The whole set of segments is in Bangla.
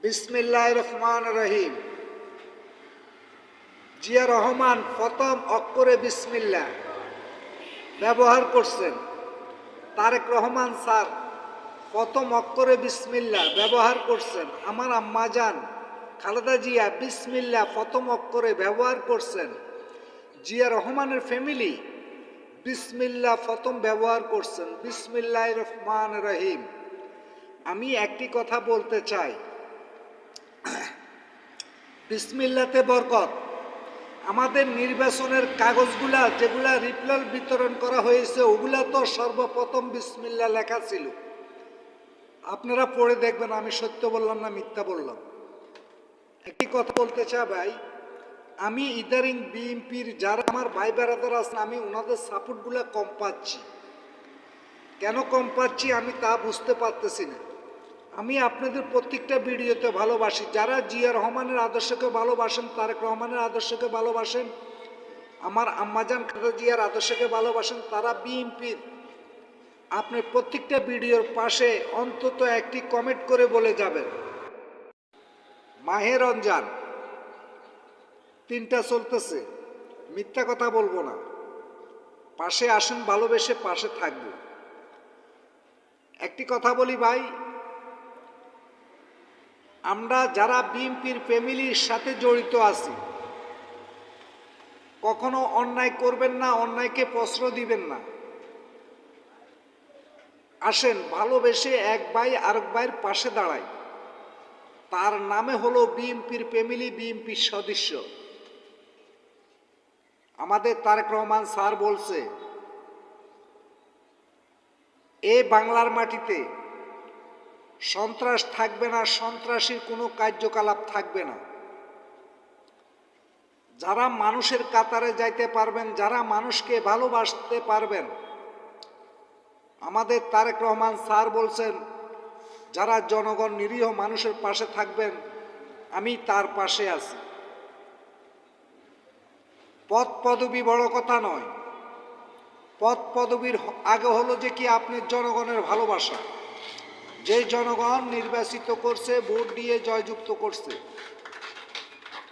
বিসমিল্লাহির রহমানির রহিম। জিয়া রহমান প্রথম অক্ষরে বিসমিল্লাহ ব্যবহার করছেন। তারেক রহমান স্যার প্রথম অক্ষরে বিসমিল্লাহ ব্যবহার করছেন। আমার আম্মাজান খালেদা জিয়া বিসমিল্লাহ প্রথম অক্ষরে ব্যবহার করছেন। জিয়া রহমানের ফ্যামিলি বিসমিল্লাহ প্রথম ব্যবহার করছেন। বিসমিল্লাহির রহমানির রহিম। আমি একটি কথা বলতে চাই, বিসমিল্লাতে বরকত। আমাদের নির্বাচনের কাগজগুলা যেগুলা রিপ্লাল বিতরণ করা হয়েছে ওগুলা তো সর্বপ্রথম বিসমিল্লাহ লেখা ছিল। আপনারা পড়ে দেখবেন আমি সত্য বললাম না মিথ্যা বললাম। একটি কথা বলতে চাই ভাই, আমি ইদারিং বিএনপির যারা আমার ভাই বেড়াদার আছেন আমি ওনাদের সাপোর্টগুলো কম পাচ্ছি। কেন কম পাচ্ছি আমি তা বুঝতে পারতেছি না। আমি আপনাদের প্রত্যেকটা ভিডিওতে ভালোবাসি। যারা জিয়া রহমানের আদর্শকে ভালোবাসেন, তারেক রহমানের আদর্শকে ভালোবাসেন, আমার আম্মাজান খালেদা জিয়ার আদর্শকে ভালোবাসেন, তারা বিএনপির আপনি প্রত্যেকটা ভিডিওর পাশে অন্তত একটি কমেন্ট করে বলে যাবেন। মাহে রমজান 3টা চলতেছে, মিথ্যা কথা বলবো না। পাশে আসেন, ভালোবেসে পাশে থাকবো। একটি কথা বলি ভাই, আমরা যারা বিএনপির ফ্যামিলির সাথে জড়িত আছি কখনো অন্যায় করবেন না, অন্যায়কে প্রশ্রয় দিবেন না। আসেন ভালোবেসে এক ভাই আরেক ভাইয়ের পাশে দাঁড়াই। তার নামে হলো বিএনপির ফ্যামিলি, বিএনপির সদস্য। আমাদের তারেক রহমান স্যার বলছে এই বাংলার মাটিতে সন্ত্রাস থাকবে না, সন্ত্রাসীর কোনো কার্যকলাপ থাকবে না। যারা মানুষের কাতারে যাইতে পারবেন, যারা মানুষকে ভালোবাসতে পারবেন, আমাদের তারেক রহমান স্যার বলছেন যারা জনগণ নিরীহ মানুষের পাশে থাকবেন আমি তার পাশে আছি। পদ পদবি বড় কথা নয়, পদ পদবীর আগে হলো যে কি আপনার জনগণের ভালোবাসা। যে জনগণ নির্বাচিত করছে, ভোট দিয়ে জয়যুক্ত করছে,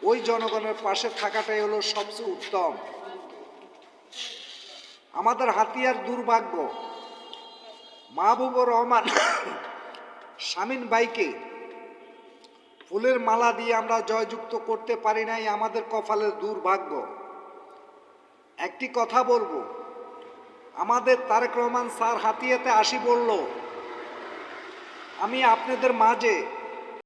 ওই জনগণের পাশে থাকাটাই হলো সবচেয়ে উত্তম। আমাদের হাতিয়ার দুর্ভাগ্য, মাহবুবুর রহমান শামীম ভাইকে ফুলের মালা দিয়ে আমরা জয়যুক্ত করতে পারি নাই, আমাদের কপালের দুর্ভাগ্য। একটি কথা বলবো, আমাদের তারেক রহমান স্যার হাতিয়াতে আসি বলল, আমি আপনাদের মাঝে